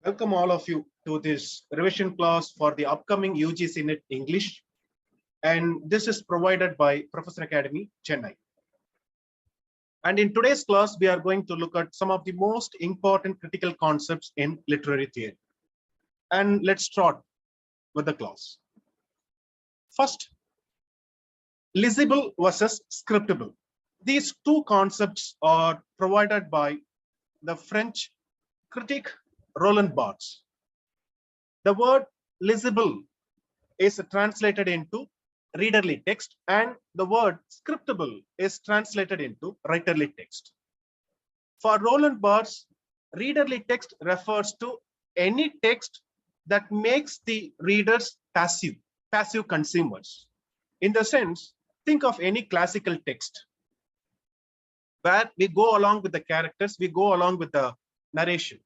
Welcome all of you to this revision class for the upcoming UGC NET English. And this is provided by Professor Academy, Chennai. And in today's class, we are going to look at some of the most important critical concepts in literary theory. And let's start with the class. First, Lisible versus Scriptable. These two concepts are provided by the French critic Roland Barthes. The word Lisible is translated into readerly text, and the word Scriptable is translated into writerly text. For Roland Barthes, readerly text refers to any text that makes the readers passive consumers. In the sense, think of any classical text where we go along with the characters, we go along with the narration.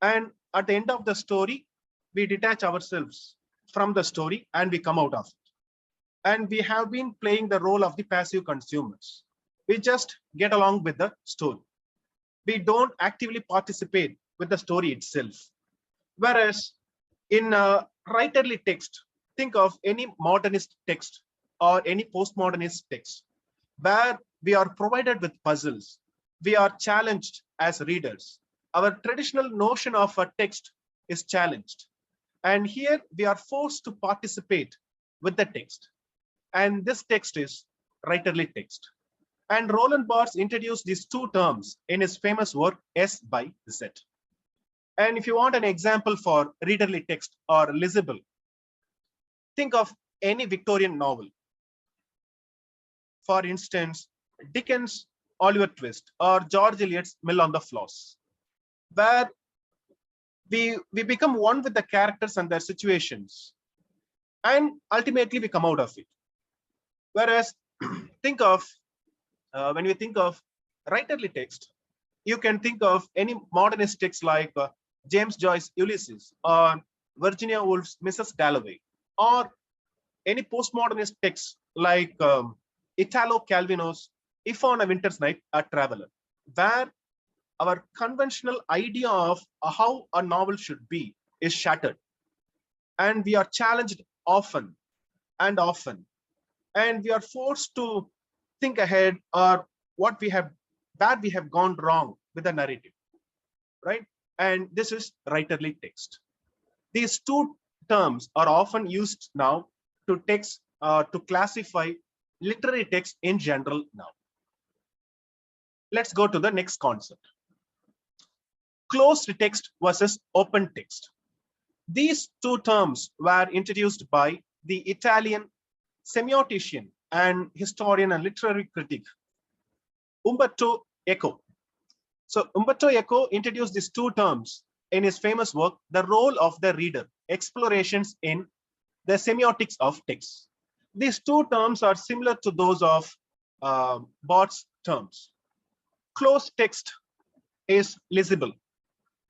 And at the end of the story, we detach ourselves from the story and we come out of it. And we have been playing the role of the passive consumers. We just get along with the story. We don't actively participate with the story itself. Whereas in writerly text, think of any modernist text or any postmodernist text where we are provided with puzzles. We are challenged as readers. Our traditional notion of a text is challenged. And here we are forced to participate with the text. And this text is writerly text. And Roland Barthes introduced these two terms in his famous work, S by Z. And if you want an example for readerly text or Lisible, think of any Victorian novel. For instance, Dickens' Oliver Twist or George Eliot's Mill on the Floss, where we become one with the characters and their situations, and ultimately we come out of it. Whereas think of when we think of writerly text, you can think of any modernist text like James Joyce's Ulysses or Virginia Woolf's Mrs. Dalloway, or any postmodernist text like Italo Calvino's If on a Winter's Night, a Traveler, where our conventional idea of how a novel should be is shattered. And we are challenged often and often. And we are forced to think ahead or where we have gone wrong with the narrative, right? And this is writerly text. These two terms are often used now to classify literary text in general now. Let's go to the next concept. Closed text versus open text. These two terms were introduced by the Italian semiotician and historian and literary critic Umberto Eco. So Umberto Eco introduced these two terms in his famous work, The Role of the Reader, Explorations in the Semiotics of Text. These two terms are similar to those of Barthes' terms. Closed text is Lisible.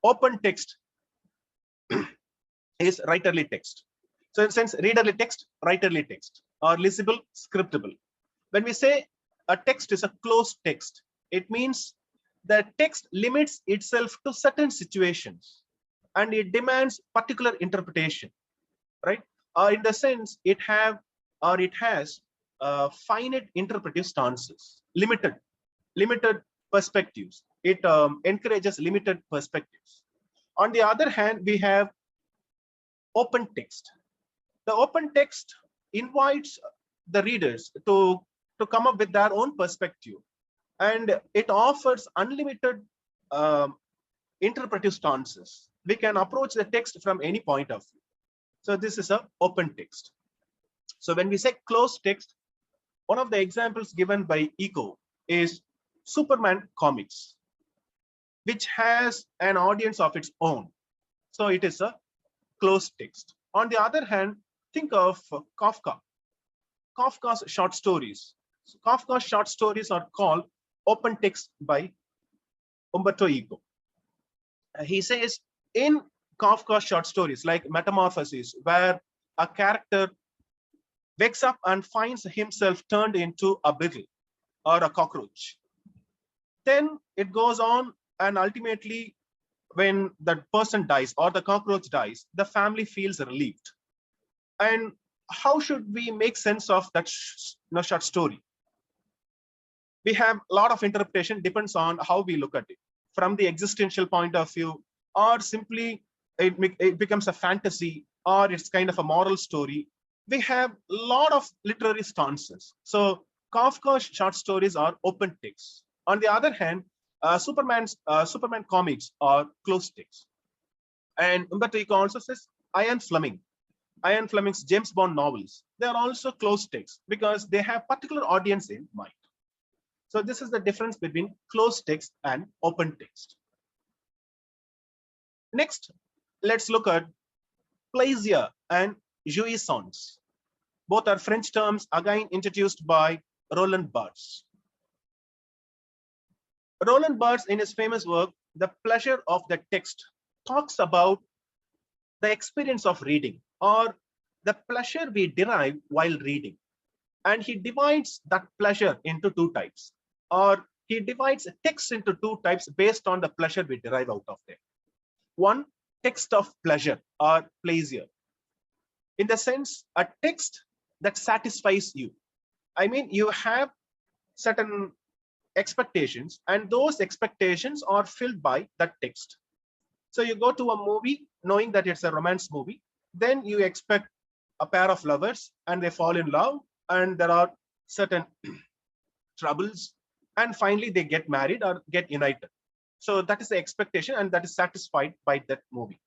Open text is writerly text. So in a sense, readerly text, writerly text, or Lisible, Scriptable. When we say a text is a closed text, it means the text limits itself to certain situations and it demands particular interpretation, right? Or in the sense, it has finite interpretive stances, limited perspectives. It encourages limited perspectives. On the other hand, we have open text. The open text invites the readers to come up with their own perspective, and it offers unlimited interpretive stances. We can approach the text from any point of view. So this is an open text. So when we say closed text, one of the examples given by Eco is Superman comics, which has an audience of its own. So it is a closed text. On the other hand, think of Kafka. Kafka's short stories. So Kafka's short stories are called open text by Umberto Eco. He says in Kafka's short stories like Metamorphosis, where a character wakes up and finds himself turned into a beetle or a cockroach. Then it goes on and ultimately when that person dies or the cockroach dies, the family feels relieved. And how should we make sense of that short story? We have a lot of interpretation, depends on how we look at it, from the existential point of view, or simply it becomes a fantasy, or it's kind of a moral story. We have a lot of literary stances. So Kafka's short stories are open text. On the other hand, Superman comics are closed text. And Umberto Eco also says Ian Fleming's James Bond novels, they are also closed text because they have particular audience in mind. So this is the difference between closed text and open text. Next, let's look at plaisir and jouissance. Both are French terms, again introduced by Roland Barthes. Roland Barthes, in his famous work, The Pleasure of the Text, talks about the experience of reading, or the pleasure we derive while reading. And he divides that pleasure into two types, or he divides text into two types based on the pleasure we derive out of them. One, text of pleasure or plaisir. In the sense, a text that satisfies you. I mean, you have certain expectations, and those expectations are filled by that text. So you go to a movie knowing that it's a romance movie, then you expect a pair of lovers and they fall in love, and there are certain troubles, and finally they get married or get united. So that is the expectation, and that is satisfied by that movie.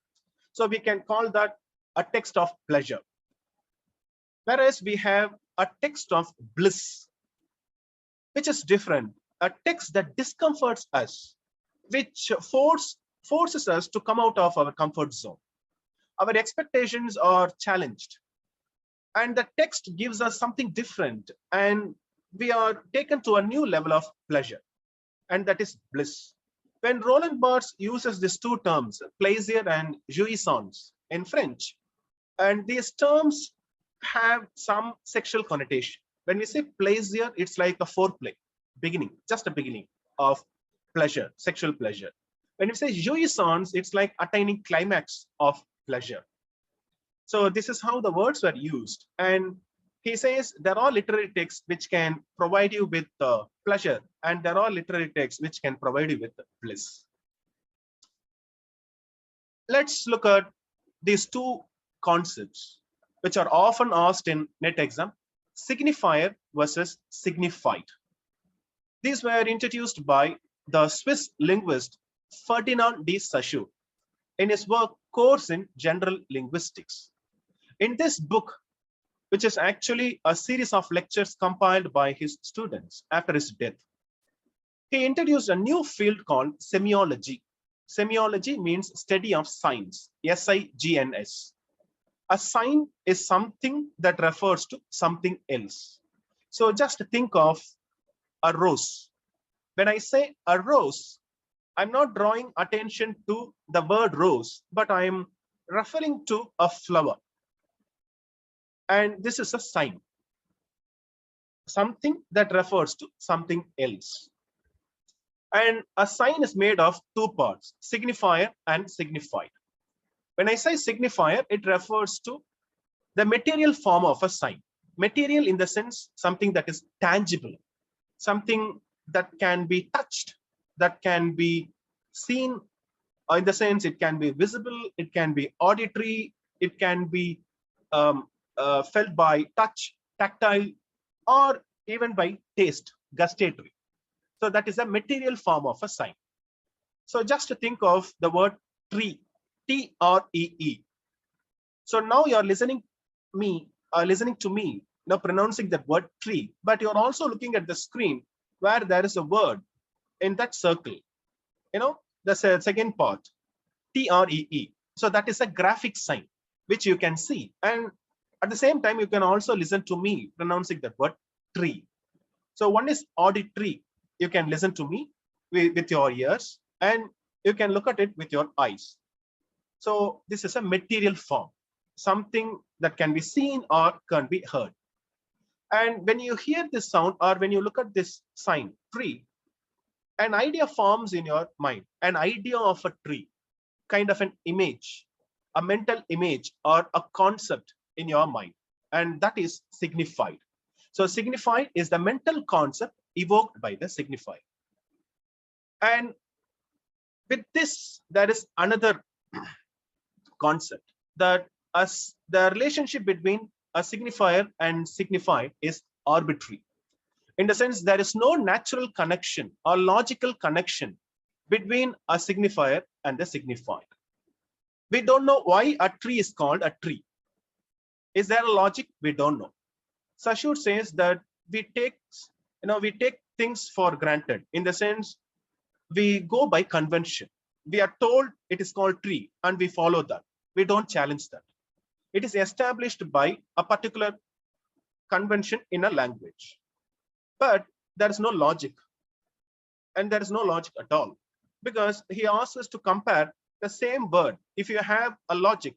So we can call that a text of pleasure. Whereas we have a text of bliss, which is different, a text that discomforts us, which forces us to come out of our comfort zone. Our expectations are challenged, and the text gives us something different, and we are taken to a new level of pleasure, and that is bliss. When Roland Barthes uses these two terms, plaisir and jouissance, in French, and these terms have some sexual connotation. When we say plaisir, it's like a foreplay, beginning, just a beginning of pleasure, sexual pleasure. When we say jouissance, it's like attaining climax of pleasure. So this is how the words were used. And he says there are literary texts which can provide you with pleasure, and there are literary texts which can provide you with bliss. Let's look at these two concepts which are often asked in NET exam: signifier versus signified. These were introduced by the Swiss linguist Ferdinand de Saussure in his work Course in General Linguistics. In this book, which is actually a series of lectures compiled by his students after his death, he introduced a new field called semiology. Semiology means study of signs, S-I-G-N-S. A sign is something that refers to something else. So just think of a rose. When I say a rose, I'm not drawing attention to the word rose, but I'm referring to a flower. And this is a sign, something that refers to something else. And a sign is made of two parts, signifier and signified. When I say signifier, it refers to the material form of a sign. Material in the sense something that is tangible, something that can be touched, that can be seen, in the sense it can be visible, it can be auditory, it can be felt by touch, tactile, or even by taste, gustatory. So that is a material form of a sign. So just to think of the word tree, T-R-E-E. So now you're listening to me, now pronouncing that word tree, but you're also looking at the screen where there is a word in that circle. You know, the second part, T-R-E-E. So that is a graphic sign which you can see. And at the same time, you can also listen to me pronouncing that word tree. So one is auditory. You can listen to me with your ears, and you can look at it with your eyes. So this is a material form, something that can be seen or can be heard. And when you hear this sound, or when you look at this sign, tree, an idea forms in your mind, an idea of a tree. kind of an image, a mental image or a concept in your mind, and that is signified. So signified is the mental concept evoked by the signifier. And with this, there is another concept that as the relationship between a signifier and signified is arbitrary. In the sense, there is no natural connection or logical connection between a signifier and the signified. We don't know why a tree is called a tree. Is there a logic? We don't know. Saussure says that we take things for granted, in the sense we go by convention. We are told it is called tree and we follow that. We don't challenge that. It is established by a particular convention in a language. But there is no logic. And there is no logic at all. Because he asks us to compare the same word. If you have a logic,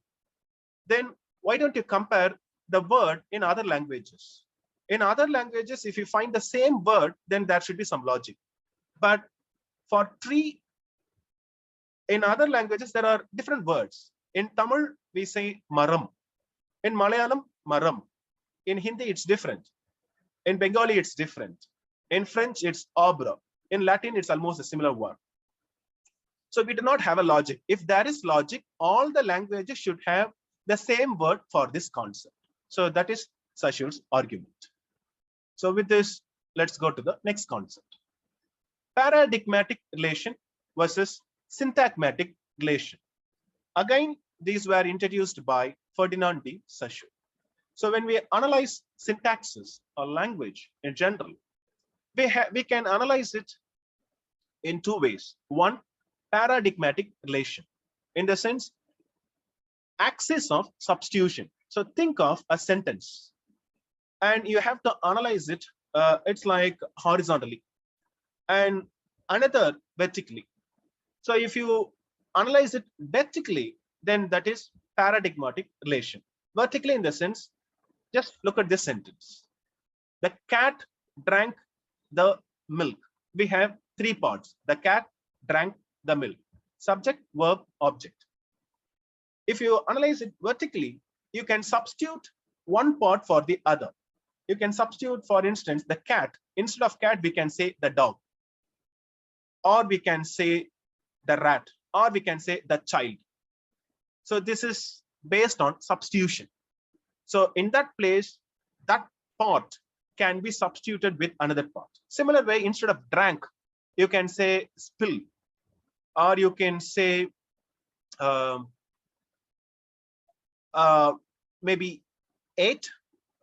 then why don't you compare the word in other languages? In other languages, if you find the same word, then there should be some logic. But for tree, in other languages, there are different words. In Tamil, we say maram. In Malayalam, maram. In Hindi, it's different. In Bengali, it's different. In French, it's arbre. In Latin, it's almost a similar word. So we do not have a logic. If there is logic, all the languages should have the same word for this concept. So that is Saussure's argument. So with this, let's go to the next concept. Paradigmatic relation versus syntagmatic relation. Again, these were introduced by Ferdinand de Saussure. So when we analyze syntaxes or language in general, we can analyze it in two ways. One, paradigmatic relation, in the sense, axis of substitution. So think of a sentence and you have to analyze it. It's like horizontally and another vertically. So if you analyze it vertically, then that is paradigmatic relation. Vertically, in the sense, just look at this sentence. The cat drank the milk. We have three parts. The cat drank the milk. Subject, verb, object. If you analyze it vertically, you can substitute one part for the other. You can substitute, for instance, the cat. Instead of cat, we can say the dog. Or we can say the rat. Or we can say the child. So this is based on substitution. So in that place, that part can be substituted with another part. Similar way, instead of drank, you can say spill, or you can say maybe ate,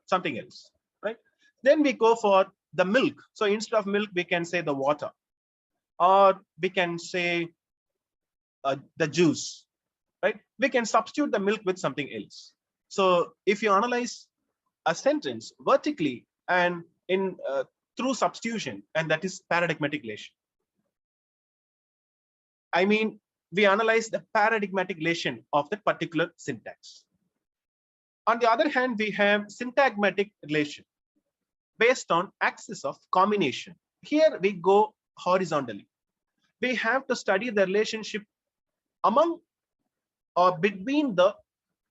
something else, right? Then we go for the milk. So instead of milk, we can say the water, or we can say the juice, right? We can substitute the milk with something else. So if you analyze a sentence vertically and in through substitution, and that is paradigmatic relation. I mean, we analyze the paradigmatic relation of that particular syntax. On the other hand, we have syntagmatic relation based on axis of combination. Here we go horizontally. We have to study the relationship among or between the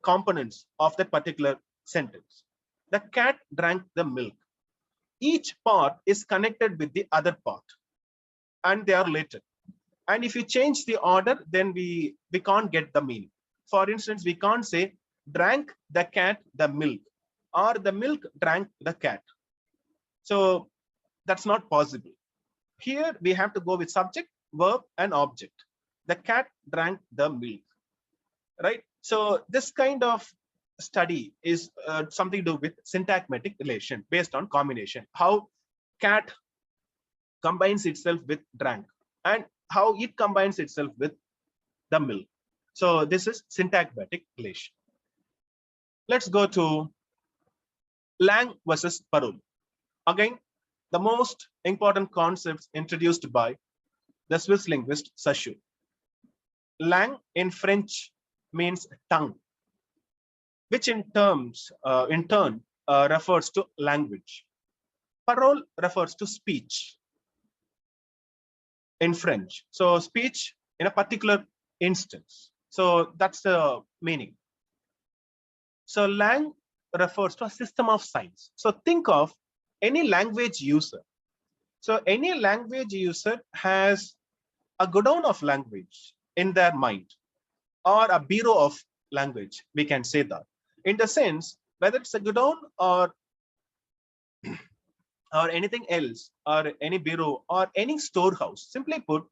components of that particular sentence. The cat drank the milk. Each part is connected with the other part and they are related. And if you change the order, then we can't get the meaning. For instance, we can't say drank the cat the milk or the milk drank the cat. So that's not possible. Here we have to go with subject, verb, and object. The cat drank the milk, right? So this kind of study is something to do with syntagmatic relation based on combination. How cat combines itself with drank and how it combines itself with the milk. So this is syntagmatic relation. Let's go to langue versus parole. Again, the most important concepts introduced by the Swiss linguist Saussure. Langue in French means tongue, which in turn refers to language. Parole refers to speech in French. So speech in a particular instance. So that's the meaning. So lang refers to a system of signs. So think of any language user. So any language user has a godown of language in their mind, or a bureau of language, we can say that. In the sense, whether it's a godown or anything else, or any bureau or any storehouse, simply put,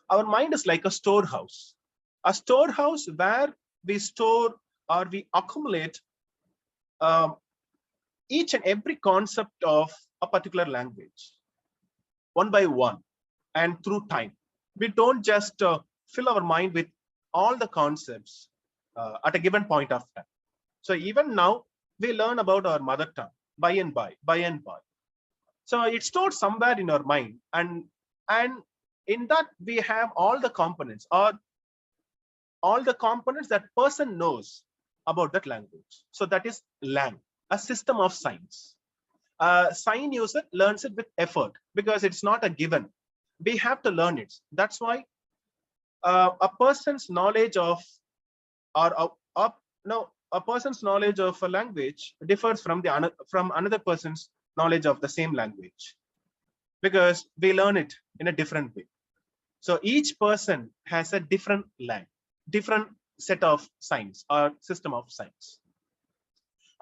our mind is like a storehouse. A storehouse where we store or we accumulate um, each and every concept of a particular language, one by one and through time. We don't just fill our mind with all the concepts at a given point of time. So even now, we learn about our mother tongue by and by. So it's stored somewhere in our mind, and in that we have all the components, or all the components that person knows about that language. So that is lang, a system of signs. Sign user learns it with effort because it's not a given. We have to learn it. That's why a person's knowledge of, or no, a person's knowledge of a language differs from another person's knowledge of the same language, because we learn it in a different way. So each person has a different different set of signs or system of signs.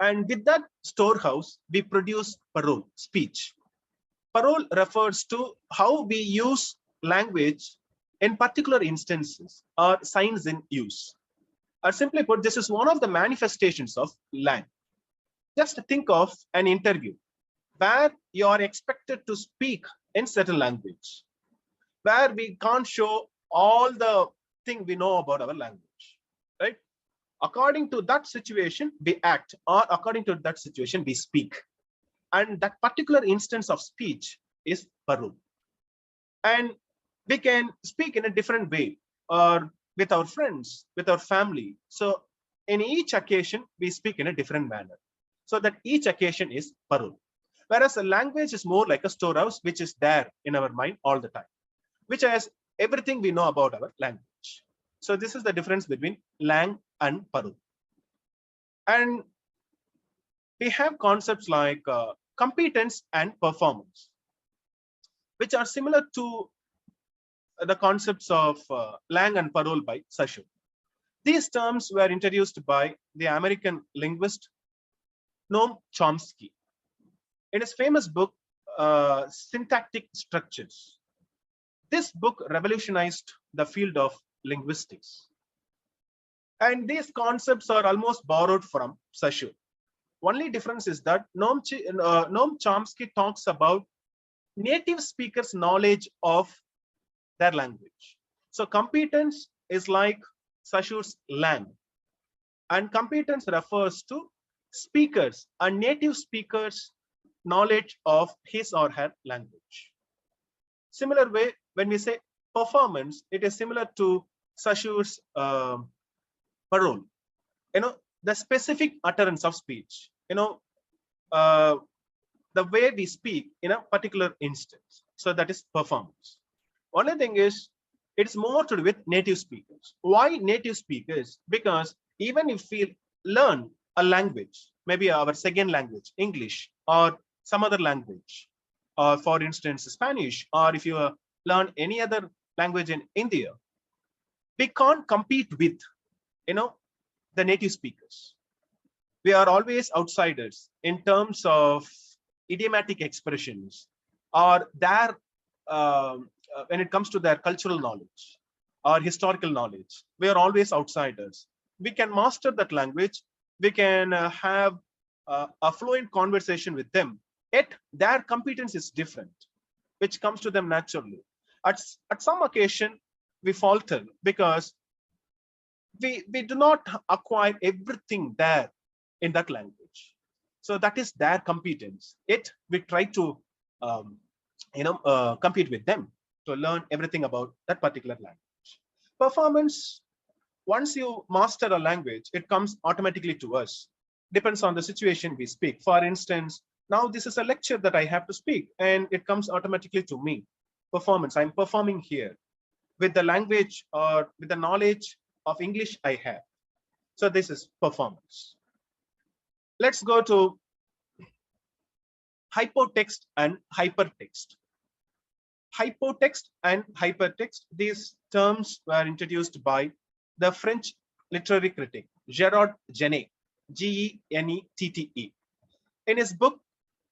And with that storehouse, we produce parole, speech. Parole refers to how we use language in particular instances or signs in use. Or simply put, this is one of the manifestations of lang. Just think of an interview where you are expected to speak in certain language, where we can't show all the thing we know about our language, right? According to that situation, we act, or according to that situation, we speak. And that particular instance of speech is parole. And we can speak in a different way, or with our friends, with our family. So in each occasion, we speak in a different manner. So that each occasion is parole. Whereas a language is more like a storehouse, which is there in our mind all the time, which has everything we know about our language. So this is the difference between lang and parole. And we have concepts like competence and performance, which are similar to the concepts of lang and parole by Saussure. These terms were introduced by the American linguist Noam Chomsky in his famous book, Syntactic Structures. This book revolutionized the field of linguistics. And these concepts are almost borrowed from Saussure. Only difference is that Noam Chomsky talks about native speakers' knowledge of their language. So competence is like Saussure's lang. And competence refers to speakers and native speakers' knowledge of his or her language. Similar way, when we say performance, it is similar to Saussure's parole. The specific utterance of speech, the way we speak in a particular instance. So that is performance. Only thing is, it's more to do with native speakers. Why native speakers? Because even if we learn a language, maybe our second language, English, or some other language, or for instance, Spanish, or if you learn any other language in India, we can't compete with, the native speakers. We are always outsiders in terms of idiomatic expressions, or their when it comes to their cultural knowledge or historical knowledge. We are always outsiders. We can master that language. We can have a fluent conversation with them. Yet their competence is different, which comes to them naturally. At some occasion, we falter because we do not acquire everything there in that language. So that is their competence. Yet we try to compete with them to learn everything about that particular language. Performance, once you master a language, it comes automatically to us. Depends on the situation we speak. For instance, now this is a lecture that I have to speak, and it comes automatically to me. Performance, I'm performing here with the language or with the knowledge of English I have. So this is performance. Let's go to hypotext and hypertext. Hypotext and hypertext, these terms were introduced by the French literary critic Gerard Genette, Genette, in his book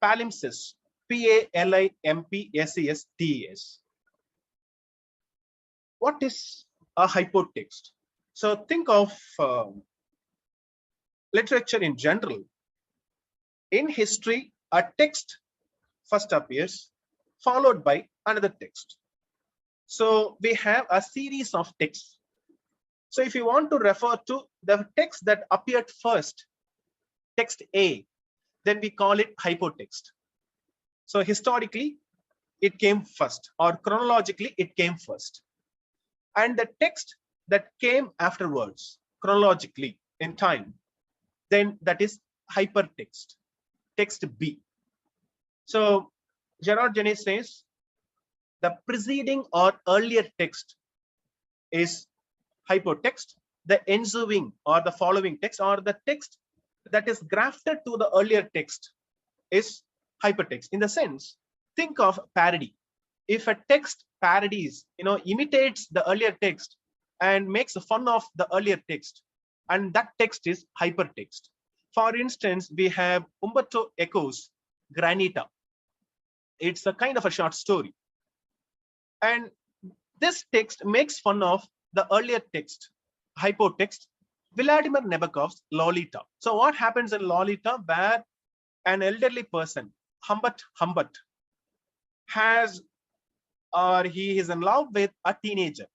Palimpsest, Palimpsest. What is a hypotext? So think of literature in general. In history, a text first appears, followed by another text. So we have a series of texts. So if you want to refer to the text that appeared first, text A, then we call it hypotext. So historically, it came first, or chronologically, it came first. And the text that came afterwards, chronologically in time, then that is hypertext, text B. So Gerard Genette says the preceding or earlier text is hypotext, the ensuing or the following text, or the text that is grafted to the earlier text is hypertext. In the sense, think of parody. If a text parodies, imitates the earlier text and makes fun of the earlier text, and that text is hypertext. For instance, we have Umberto Eco's Granita. It's a kind of a short story. And this text makes fun of the earlier text, hypotext, Vladimir Nabokov's Lolita. So what happens in Lolita, where an elderly person, Humbert, has, or he is in love with a teenager,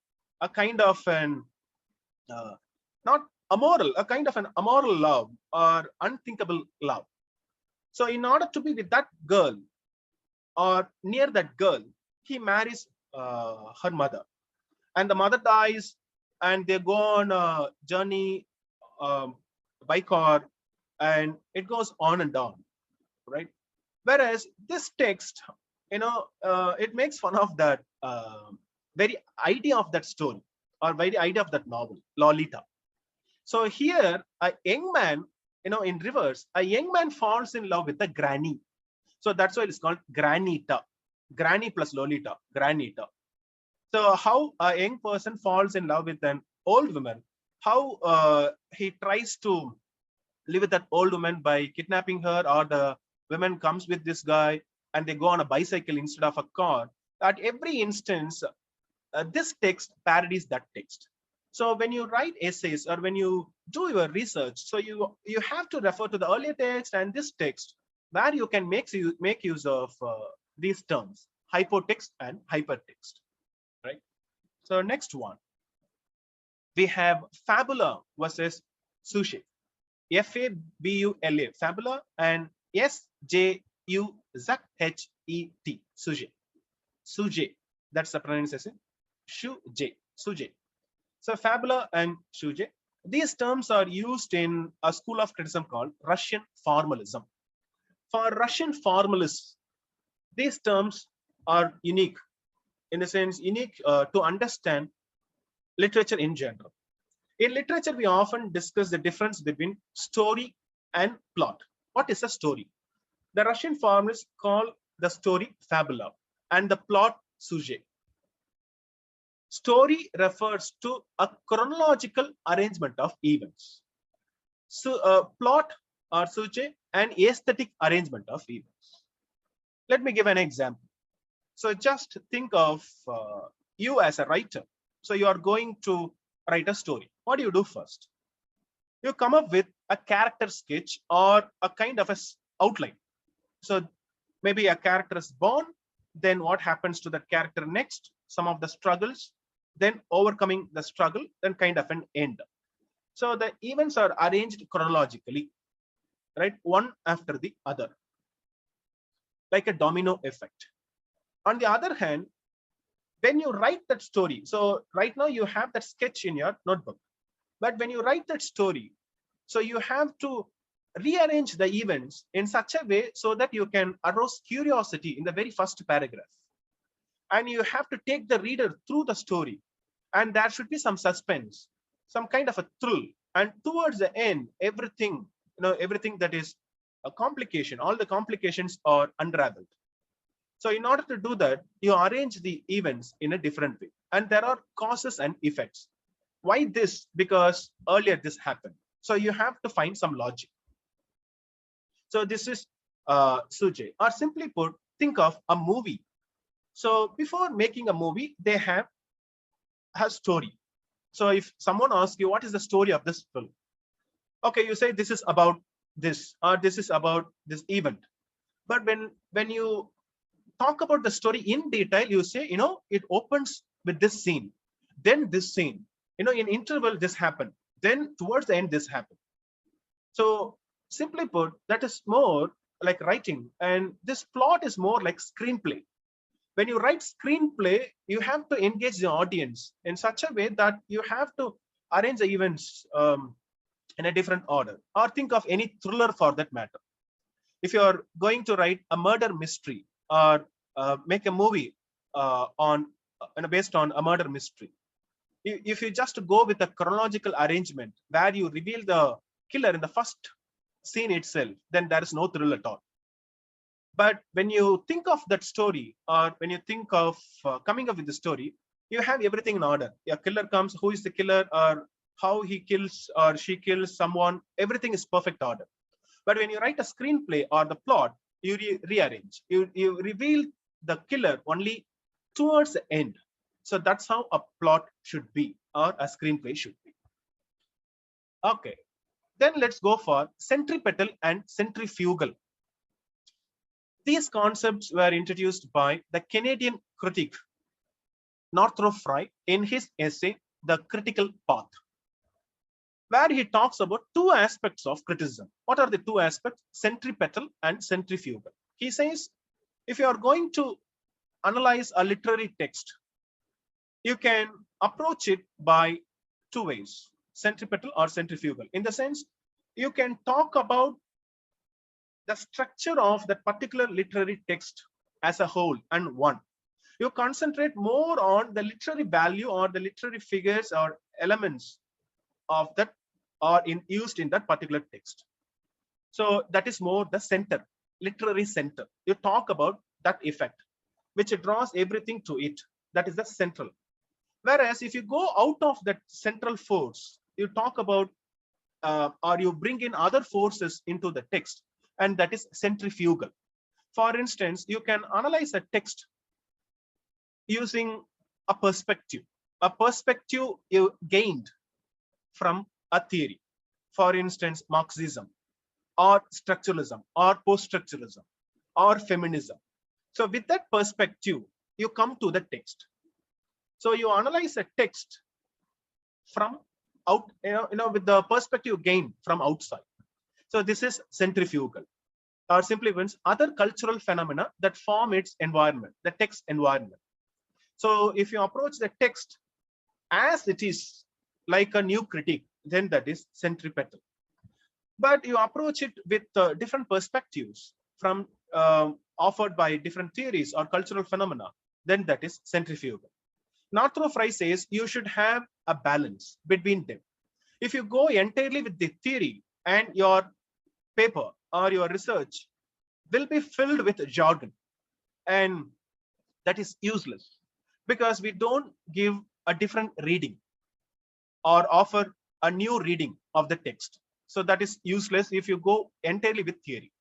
a kind of an, not amoral, a kind of an immoral love or unthinkable love. So in order to be with that girl or near that girl, he marries her mother, and the mother dies, and they go on a journey by car, and it goes on and on, right? Whereas this text, it makes fun of that very idea of that story, or very idea of that novel, Lolita. So here, a young man, in reverse, a young man falls in love with a granny. So that's why it's called Granita. Granny plus Lolita, Granita. So how a young person falls in love with an old woman, how he tries to live with that old woman by kidnapping her, or the woman comes with this guy and they go on a bicycle instead of a car. At every instance, this text parodies that text. So when you write essays or when you do your research, so you have to refer to the earlier text and this text, where you can make use of these terms, hypotext and hypertext, right? So next one, we have fabula versus sujet. F-A-B-U-L-A, fabula, and S-J-U-Z-H-E-T, sujet. Sujet, that's the pronunciation. Sujet. So fabula and sujet, these terms are used in a school of criticism called Russian formalism. For Russian formalists, these terms are unique, in the sense unique to understand literature in general. In literature, we often discuss the difference between story and plot. What is a story? The Russian formalists call the story fabula and the plot sujet. Story refers to a chronological arrangement of events. So plot or sujet, an aesthetic arrangement of events. Let me give an example. So just think of you as a writer. So you are going to write a story. What do you do first? You come up with a character sketch or a kind of a outline. So maybe a character is born, then what happens to that character next, some of the struggles, then overcoming the struggle, then kind of an end. So the events are arranged chronologically, right? One after the other, like a domino effect. On the other hand, when you write that story, so right now you have that sketch in your notebook, but when you write that story, so you have to rearrange the events in such a way so that you can arouse curiosity in the very first paragraph. And you have to take the reader through the story, and there should be some suspense. some kind of a thrill, and towards the end, everything, everything that is a complication, all the complications are unraveled. So in order to do that, you arrange the events in a different way, and there are causes and effects. Why this? Because earlier this happened. So you have to find some logic. So this is Suje, or simply put, think of a movie. So before making a movie, they have a story. So if someone asks you, what is the story of this film? Okay, you say this is about this, or this is about this event. But when you talk about the story in detail, you say, it opens with this scene, then this scene, in interval this happened, then towards the end this happened. So simply put, that is more like writing, and this plot is more like screenplay. When you write screenplay, you have to engage the audience in such a way that you have to arrange the events in a different order, or think of any thriller for that matter. If you are going to write a murder mystery, or make a movie based on a murder mystery, if you just go with a chronological arrangement where you reveal the killer in the first scene itself, then there is no thrill at all. But when you think of that story, or when you think of coming up with the story, you have everything in order. A killer comes, who is the killer, or how he kills or she kills someone, everything is perfect order. But when you write a screenplay or the plot, you rearrange. You reveal the killer only towards the end. So that's how a plot should be, or a screenplay should be. Okay, then let's go for centripetal and centrifugal. These concepts were introduced by the Canadian critic Northrop Frye in his essay, The Critical Path, where he talks about two aspects of criticism. What are the two aspects? Centripetal and centrifugal. He says, if you are going to analyze a literary text, you can approach it by two ways, centripetal or centrifugal. In the sense, you can talk about the structure of that particular literary text as a whole and one. You concentrate more on the literary value or the literary figures or elements of that are used in that particular text. So that is more the center, literary center. You talk about that effect, which draws everything to it. That is the central. Whereas if you go out of that central force, you talk about or you bring in other forces into the text, and that is centrifugal. For instance, you can analyze a text using a perspective you gained from a theory. For instance, Marxism, or structuralism, or post-structuralism, or feminism. So with that perspective, you come to the text. So you analyze a text from out, with the perspective gained from outside. So this is centrifugal, or simply means other cultural phenomena that form its environment, the text environment. So if you approach the text as it is, like a new critique, then that is centripetal. But you approach it with different perspectives from offered by different theories or cultural phenomena, then that is centrifugal. Northrop Frye says you should have a balance between them. If you go entirely with the theory, and your paper or your research will be filled with jargon, and that is useless, because we don't give a different reading or offer a new reading of the text. So that is useless if you go entirely with theory.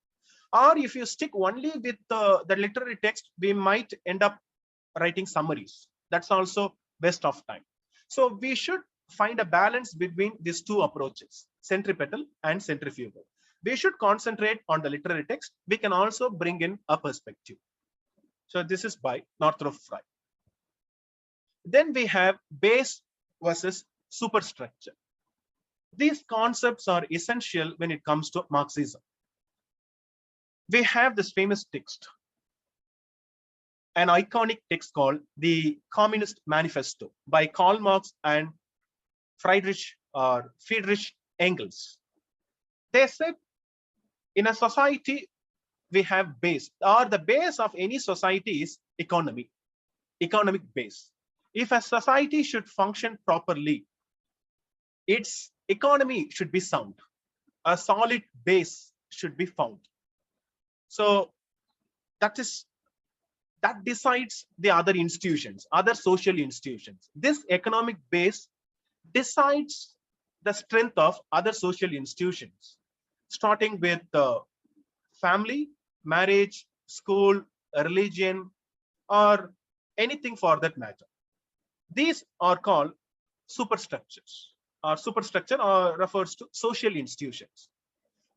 Or if you stick only with the literary text, we might end up writing summaries. That's also waste of time. So we should find a balance between these two approaches, centripetal and centrifugal. We should concentrate on the literary text. We can also bring in a perspective. So this is by Northrop Frye. Then we have base versus superstructure. These concepts are essential when it comes to Marxism. We have this famous text, an iconic text called the Communist Manifesto by Karl Marx and Friedrich Engels. They said, in a society, we have base, or the base of any society is economic base. If a society should function properly, its economy should be sound. A solid base should be found. So that decides the other institutions, other social institutions. This economic base decides the strength of other social institutions, starting with family, marriage, school, religion, or anything for that matter. These are called superstructures. Or superstructure refers to social institutions.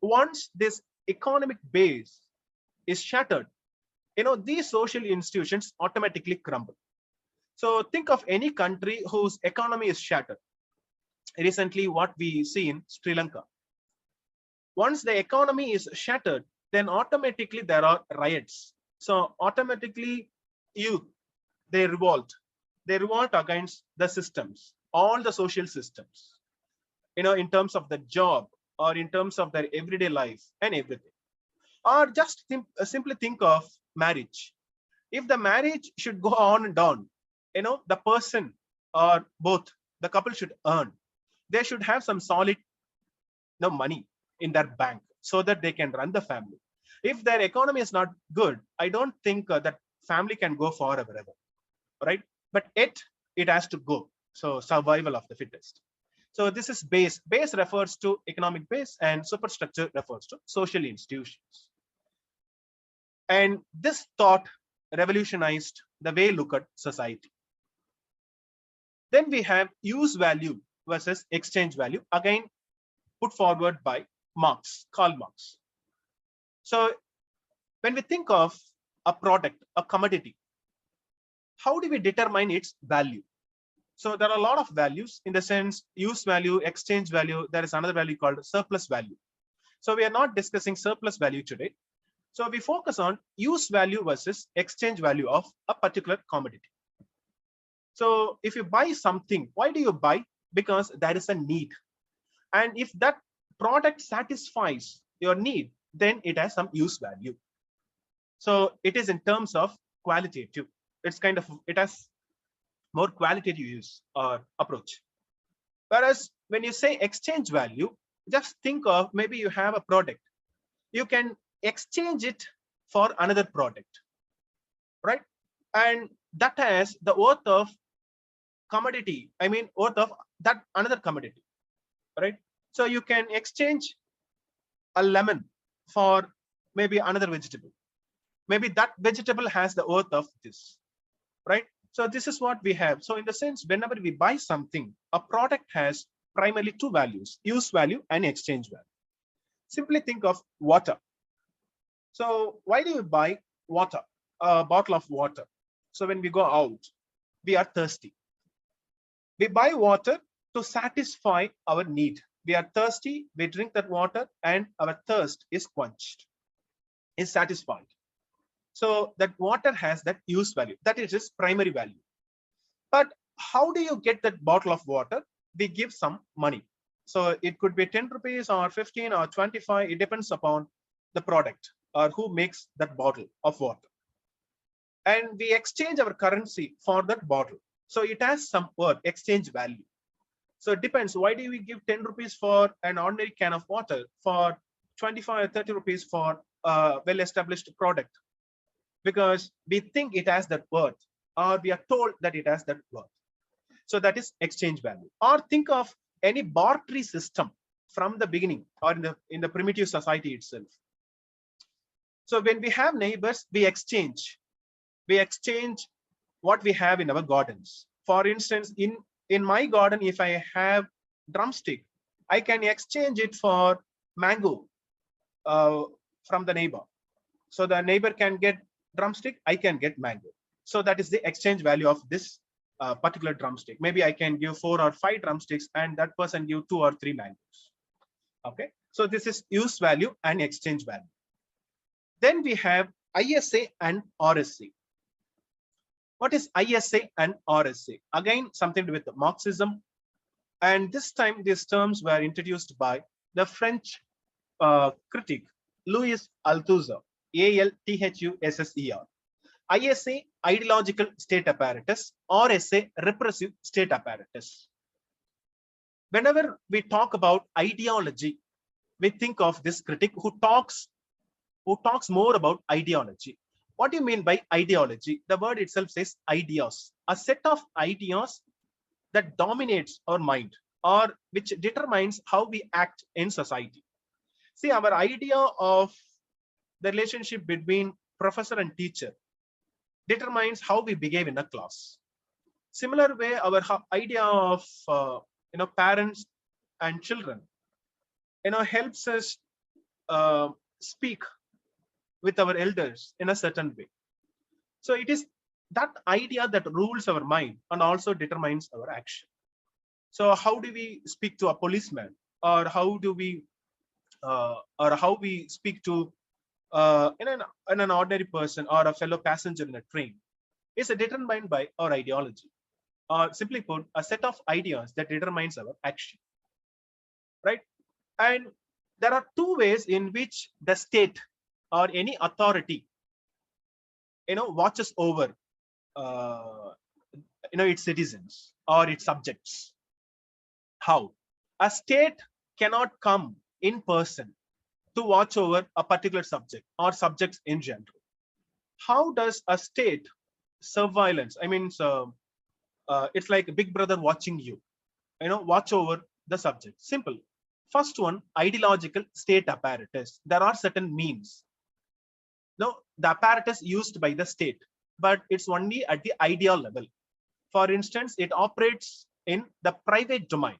Once this economic base is shattered, these social institutions automatically crumble. So think of any country whose economy is shattered. Recently, what we see in Sri Lanka. Once the economy is shattered, then automatically there are riots. So automatically youth, they revolt against the systems, all the social systems, in terms of the job or in terms of their everyday life and everything. Or just simply think of marriage. If the marriage should go on and on, the person or both the couple should earn. They should have some solid money in their bank so that they can run the family. If their economy is not good, I don't think that family can go forever, right? But yet it has to go. So survival of the fittest. So this is base. Base refers to economic base, and superstructure refers to social institutions. And this thought revolutionized the way we look at society. Then we have use value versus exchange value, again put forward by Karl Marx. So when we think of a product, a commodity, how do we determine its value? So there are a lot of values in the sense use value, exchange value. There is another value called surplus value. So we are not discussing surplus value today. So we focus on use value versus exchange value of a particular commodity. So if you buy something, why do you buy? Because there is a need. And if that product satisfies your need, then it has some use value. So it is in terms of qualitative. It has more qualitative use or approach. Whereas when you say exchange value, just think of maybe you have a product. You can exchange it for another product, right? And that has the worth of commodity. I mean, worth of that another commodity, right? So you can exchange a lemon for maybe another vegetable. Maybe that vegetable has the worth of this, right? So this is what we have. So in the sense, whenever we buy something, a product has primarily two values, use value and exchange value. Simply think of water. So why do we buy water, a bottle of water? So when we go out, we are thirsty. We buy water to satisfy our need. We are thirsty, we drink that water, and our thirst is quenched, is satisfied. So that water has that use value, that is its primary value. But how do you get that bottle of water? We give some money. So it could be 10 rupees or 15 or 25. It depends upon the product or who makes that bottle of water. And we exchange our currency for that bottle. So it has some worth, exchange value. So it depends. Why do we give 10 rupees for an ordinary can of water, for 25 or 30 rupees for a well-established product? Because we think it has that worth, or we are told that it has that worth. So that is exchange value. Or think of any bartering system from the beginning or in the primitive society itself. So when we have neighbors, we exchange what we have in our gardens. For instance, in my garden, if I have drumstick, I can exchange it for mango from the neighbor. So the neighbor can get drumstick, I can get mango. So that is the exchange value of this particular drumstick. Maybe I can give 4 or 5 drumsticks and that person give 2 or 3 mangoes. Okay, so this is use value and exchange value. Then we have ISA and RSA. What is ISA and RSA? Again, something to do with Marxism. And this time, these terms were introduced by the French critic, Louis Althusser, Althusser. ISA, ideological state apparatus, RSA, repressive state apparatus. Whenever we talk about ideology, we think of this critic who talks more about ideology. What do you mean by ideology? The word itself says ideas, a set of ideas that dominates our mind or which determines how we act in society. See, our idea of the relationship between professor and teacher determines how we behave in a class. Similar way, our idea of parents and children helps us speak with our elders in a certain way. So it is that idea that rules our mind and also determines our action. So how do we speak to a policeman, or how we speak to an ordinary person or a fellow passenger in a train is determined by our ideology, or simply put, a set of ideas that determines our action, right? And there are two ways in which the state or any authority watches over its citizens or its subjects. How? A state cannot come in person to watch over a particular subject or subjects in general. How does a state surveillance, it's like a big brother watching you, watch over the subject? Simple. First one, ideological state apparatus. There are certain means. No, the apparatus used by the state, but it's only at the idea level. For instance, it operates in the private domain.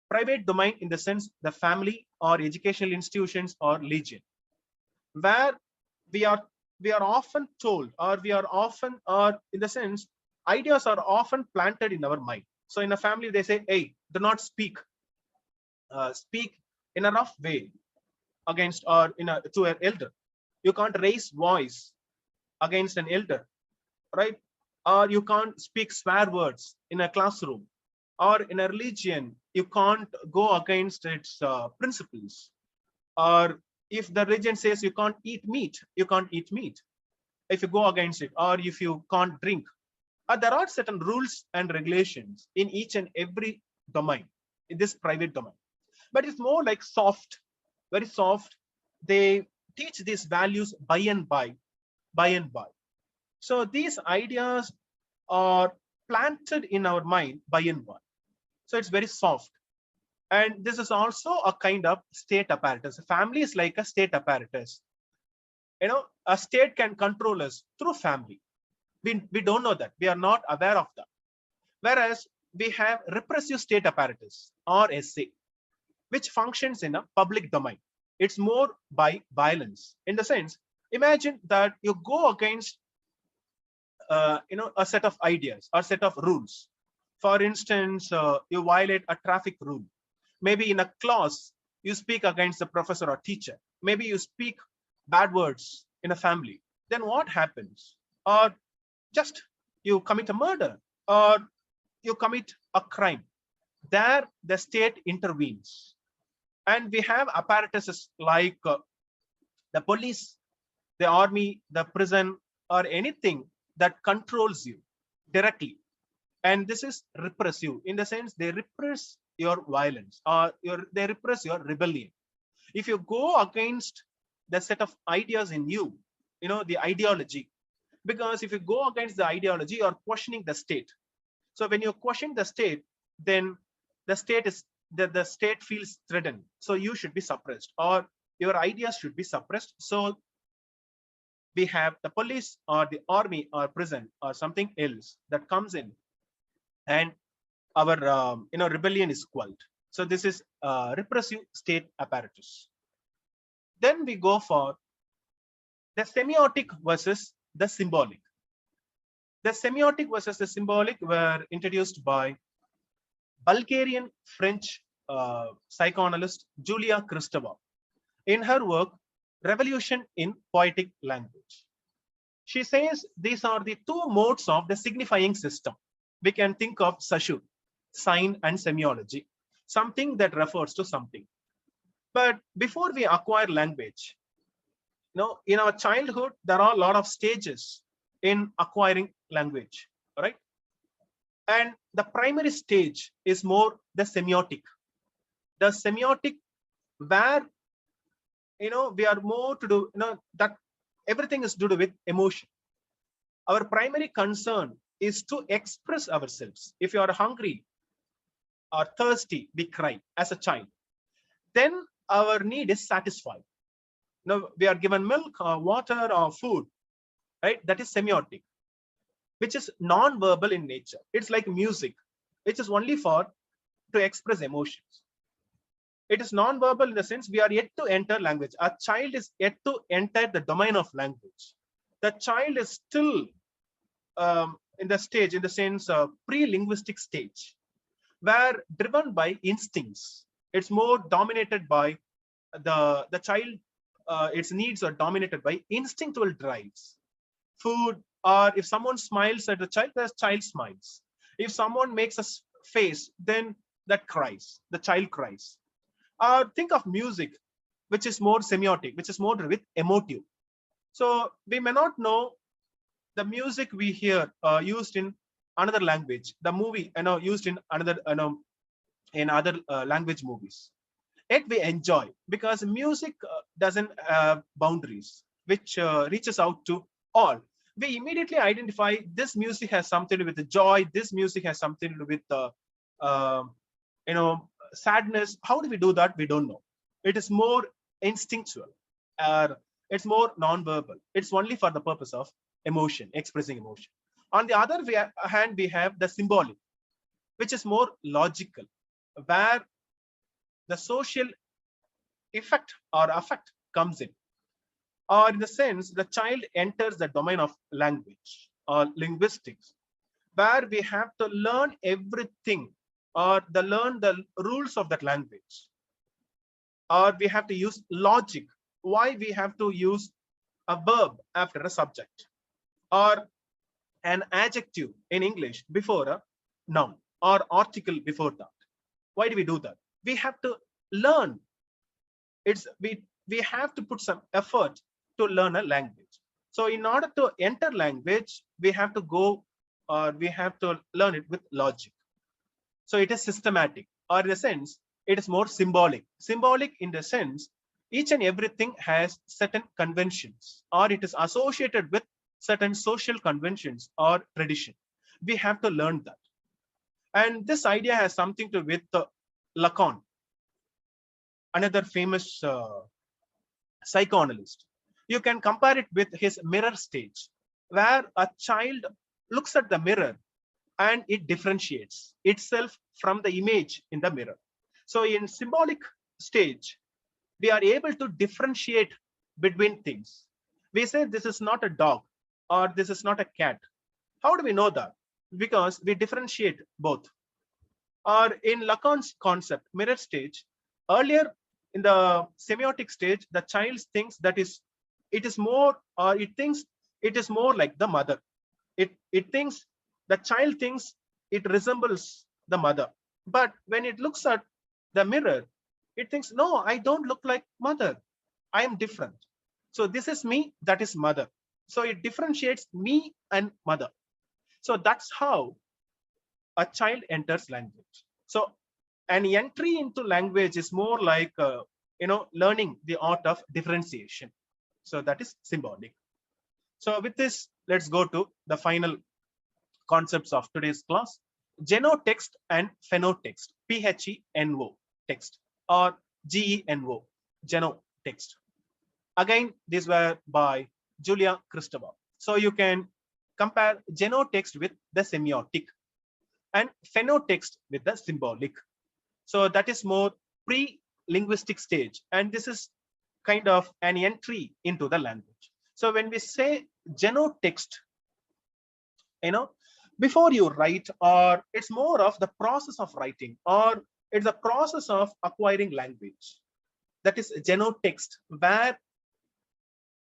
Private domain in the sense the family or educational institutions or legion, where we are often told, or in the sense, ideas are often planted in our mind. So in a family, they say, hey, do not speak in a rough way against or to an elder. You can't raise voice against an elder, right? Or you can't speak swear words in a classroom, or in a religion you can't go against its principles. Or if the religion says you can't eat meat, you can't eat meat if you go against it, or if you can't drink. There are certain rules and regulations in each and every domain, in this private domain. But it's more like soft, very soft. They teach these values by and by. So these ideas are planted in our mind by and by. So it's very soft. And this is also a kind of state apparatus. Family is like a state apparatus. A state can control us through family. We don't know that. We are not aware of that. Whereas we have repressive state apparatus, or SA, which functions in a public domain. It's more by violence. In the sense, imagine that you go against a set of ideas or set of rules. For instance, you violate a traffic rule. Maybe in a class, you speak against the professor or teacher. Maybe you speak bad words in a family. Then what happens? Or just you commit a murder, or you commit a crime. There, the state intervenes. And we have apparatuses like the police, the army, the prison, or anything that controls you directly. And this is repressive. In the sense, they repress your violence, or they repress your rebellion. If you go against the set of ideas in you, the ideology, because if you go against the ideology, you're questioning the state. So when you question the state, then the state feels threatened. So you should be suppressed, or your ideas should be suppressed. So we have the police or the army or prison or something else that comes in, and our rebellion is quelled. So this is repressive state apparatus. Then we go for the semiotic versus the symbolic. The semiotic versus the symbolic were introduced by Bulgarian French psychoanalyst Julia Kristeva in her work Revolution in Poetic Language. She says these are the two modes of the signifying system. We can think of Saussure, sign and semiology, something that refers to something. But before we acquire language, in our childhood, there are a lot of stages in acquiring language, right? And the primary stage is more the semiotic. The semiotic, where we are more to do that everything is to do with emotion. Our primary concern is to express ourselves. If you are hungry or thirsty, we cry as a child. Then our need is satisfied. Now we are given milk or water or food, right? That is semiotic, which is non-verbal in nature. It's like music, which is only for to express emotions. It is non-verbal in the sense we are yet to enter language. A child is yet to enter the domain of language. The child is still in the stage, in the sense of pre-linguistic stage, where driven by instincts. It's more dominated by the child. Its needs are dominated by instinctual drives. Food, or if someone smiles at the child, the child smiles. If someone makes a face, then that cries. The child cries. Think of music, which is more semiotic, which is more with emotive. So we may not know the music we hear used in another language, the movie used in another in other language movies. Yet we enjoy, because music doesn't have boundaries, which reaches out to all. We immediately identify this music has something to do with the joy. This music has something to do with sadness. How do we do that? We don't know. It is more instinctual. It's more non-verbal. It's only for the purpose of emotion, expressing emotion. On the other hand, we have the symbolic, which is more logical, where the social effect or affect comes in. Or in the sense, the child enters the domain of language or linguistics, where we have to learn everything, or learn the rules of that language, or we have to use logic. Why we have to use a verb after a subject, or an adjective in English before a noun, or article before that? Why do we do that? We have to learn. We have to put some effort to learn a language. So in order to enter language, we have to go, or we have to learn it with logic. So it is systematic, or in a sense, it is more symbolic. Symbolic in the sense, each and everything has certain conventions, or it is associated with certain social conventions or tradition. We have to learn that. And this idea has something to do with Lacan, another famous psychoanalyst. You can compare it with his mirror stage, where a child looks at the mirror and it differentiates itself from the image in the mirror. So in symbolic stage, we are able to differentiate between things. We say this is not a dog, or this is not a cat. How do we know that? Because we differentiate both. Or in Lacan's concept, mirror stage, earlier in the semiotic stage, the child thinks that it is more, or it thinks it is more like the mother. It thinks, the child thinks it resembles the mother. But when it looks at the mirror, it thinks, no, I don't look like mother. I am different. So this is me, that is mother. So it differentiates me and mother. So that's how a child enters language. So an entry into language is more like learning the art of differentiation. So that is symbolic. So with this, let's go to the final concepts of today's class: genotext and phenotext, PHENO text, or GENO, genotext. Again, these were by Julia Kristeva. So you can compare genotext with the semiotic, and phenotext with the symbolic. So that is more pre-linguistic stage, and this is kind of an entry into the language. So when we say genotext, before you write, or it's more of the process of writing, or it's a process of acquiring language. That is genotext, where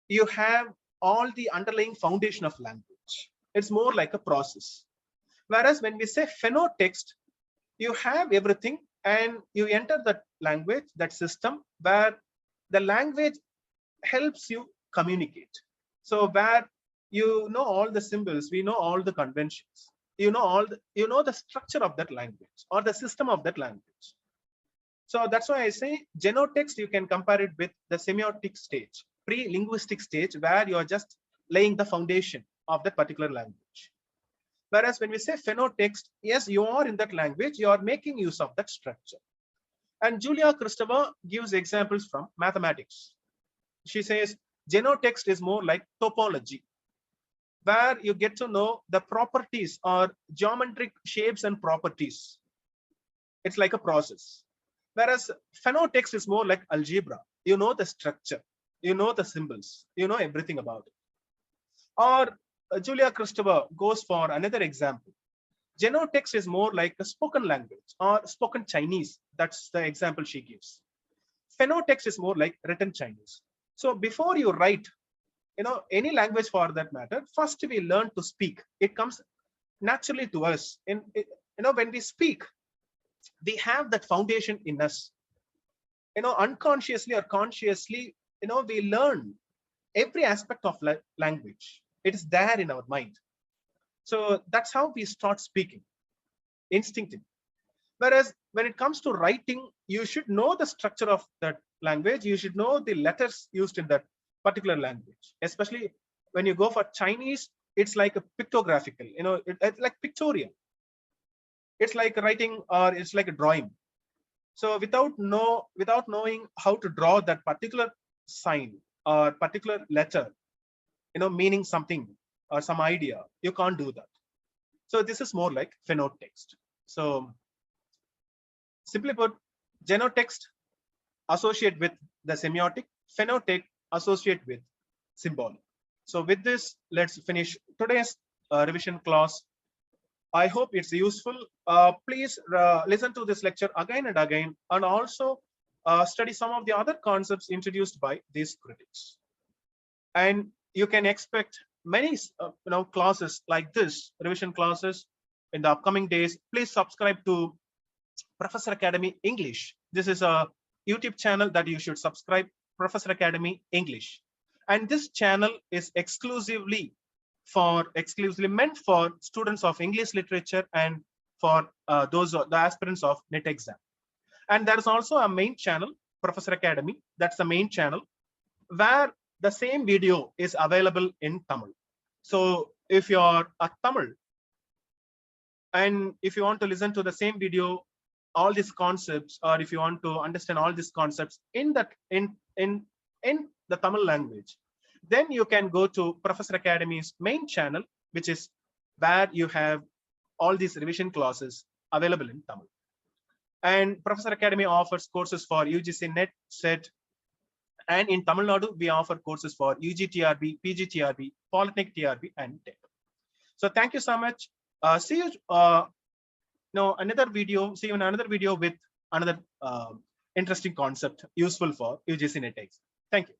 you have all the underlying foundation of language. It's more like a process. Whereas when we say phenotext, you have everything and you enter that language, that system, where the language helps you communicate. So where you know all the symbols, we know all the conventions. you know all you know the structure of that language or the system of that language. So that's why I say genotext, you can compare it with the semiotic stage, pre-linguistic stage, where you are just laying the foundation of that particular language. Whereas when we say phenotext, yes, you are in that language, you are making use of that structure. And Julia Kristeva gives examples from mathematics. She says genotext is more like topology, where you get to know the properties or geometric shapes and properties. It's like a process. Whereas phenotext is more like algebra. You know the structure, you know the symbols, you know everything about it. Or Julia Kristeva goes for another example. Genotext is more like a spoken language or spoken Chinese. That's the example she gives. Phenotext is more like written Chinese. So before you write, any language for that matter, first we learn to speak. It comes naturally to us. When we speak, we have that foundation in us. Unconsciously or consciously, we learn every aspect of language. It is there in our mind. So that's how we start speaking, instinctive. Whereas when it comes to writing, you should know the structure of that language. You should know the letters used in that particular language. Especially when you go for Chinese, it's like a pictographical, it's like pictorial. It's like writing or it's like a drawing. So without knowing how to draw that particular sign or particular letter, meaning something or some idea, you can't do that. So this is more like phenotext. So simply put, genotext associate with the semiotic, phenotext associate with symbolic. So with this, let's finish today's revision class. I hope it's useful. Please listen to this lecture again and again, and also study some of the other concepts introduced by these critics. And you can expect many classes like this, revision classes, in the upcoming days. Please subscribe to Professor Academy English. This is a YouTube channel that you should subscribe, Professor Academy English. And this channel is exclusively meant for students of English literature and for the aspirants of NET exam. And there's also a main channel, Professor Academy. That's the main channel where the same video is available in Tamil. So if you're a Tamil and if you want to listen to the same video, all these concepts, or if you want to understand all these concepts in the Tamil language, then you can go to Professor Academy's main channel, which is where you have all these revision classes available in Tamil. And Professor Academy offers courses for UGC NET, SET, and in Tamil Nadu, we offer courses for UGTRB, PGTRB, Polytechnic TRB, and TET. So thank you so much. See you another video. See you in another video with another interesting concept useful for UGC NET exam. Thank you.